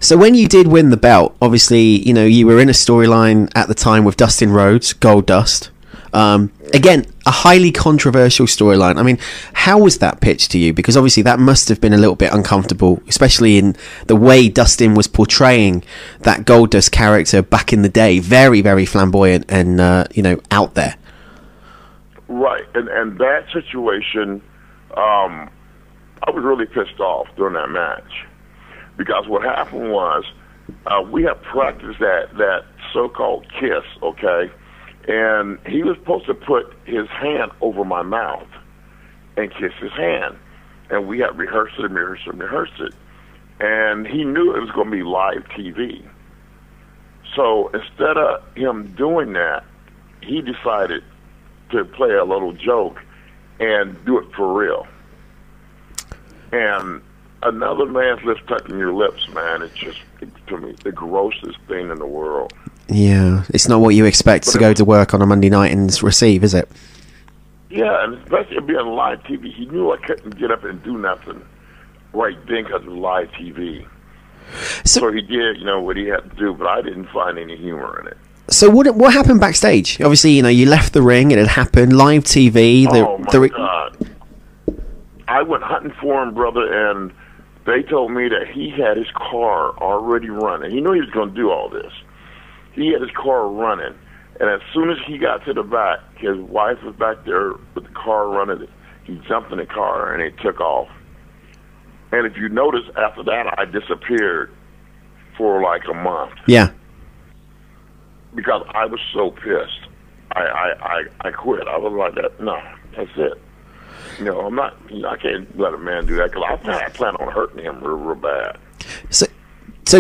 So when you did win the belt, obviously, you know, you were in a storyline at the time with Dustin Rhodes, Goldust. Again, a highly controversial storyline. I mean, how was that pitched to you? Because obviously that must have been a little bit uncomfortable, especially in the way Dustin was portraying that Goldust character back in the day. Very, very flamboyant and, you know, out there. Right. And that situation, I was really pissed off during that match. Because what happened was, we had practiced that so-called kiss, okay? And he was supposed to put his hand over my mouth and kiss his hand. And we had rehearsed it. And he knew it was going to be live TV. So instead of him doing that, he decided to play a little joke and do it for real. And another man's lips touching your lips, man, it's just, to me, the grossest thing in the world. Yeah, it's not what you expect to go to work on a Monday night and receive, is it? Yeah, and especially being on live TV, he knew I couldn't get up and do nothing right then because it was live TV. So he did, you know, what he had to do, but I didn't find any humor in it. So what happened backstage? Obviously, you know, you left the ring, it had happened, live TV. Oh, my God. I went hunting for him, brother, and they told me that he had his car already running. He knew he was going to do all this. He had his car running, and as soon as he got to the back, his wife was back there with the car running. He jumped in the car, and it took off. And if you notice, after that, I disappeared for like a month. Yeah. Because I was so pissed. I quit. I was like, that. No, that's it. You know, I'm not. You know, I can't let a man do that because I plan on hurting him real bad. So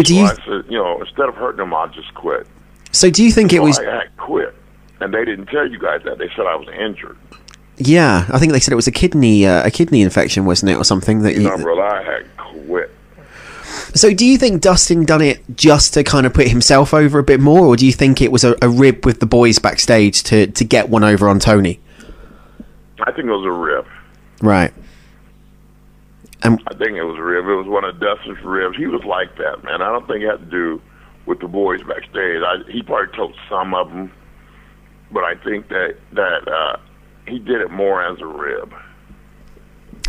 do you? I said, you know, instead of hurting him, I'll just quit. So do you think it was? I had quit, and they didn't tell you guys that. They said I was injured. Yeah, I think they said it was a kidney infection, wasn't it, or something that you. No, brother, I had quit. So do you think Dustin done it just to kind of put himself over a bit more, or do you think it was a rib with the boys backstage to get one over on Tony? I think it was a rib. Right. I think it was a rib. It was one of Dustin's ribs. He was like that, man. I don't think it had to do with the boys backstage. He probably told some of them, but I think that he did it more as a rib.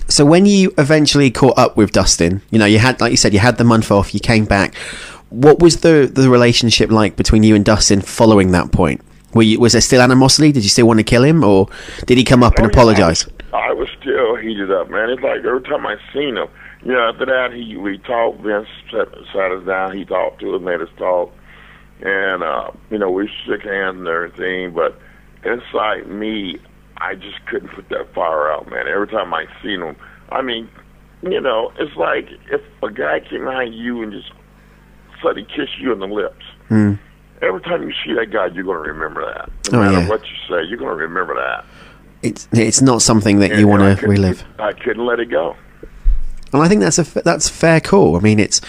So when you eventually caught up with Dustin, you know, you had, like you said, you had the month off, you came back. What was the relationship like between you and Dustin following that point? Was there still animosity? Did you still want to kill him, or did he come up and apologize? I was still heated up, man. It's like every time I seen him, you know, after that, we talked, Vince sat us down, he talked to us, made us talk, and, you know, we shook hands and everything, but inside me, I just couldn't put that fire out, man. Every time I seen him, I mean, you know, it's like if a guy came behind you and just suddenly kissed you on the lips. Mm. Every time you see that guy, you're going to remember that. No matter what you say, you're going to remember that. It's not something that you want to relive. I couldn't let it go. And I think that's fair call. I mean, it's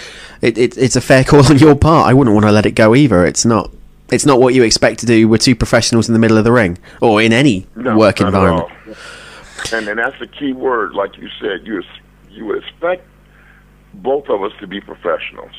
a fair call on your part. I wouldn't want to let it go either. It's not what you expect to do with two professionals in the middle of the ring or in any work environment. And that's the key word, like you said. You would expect both of us to be professionals.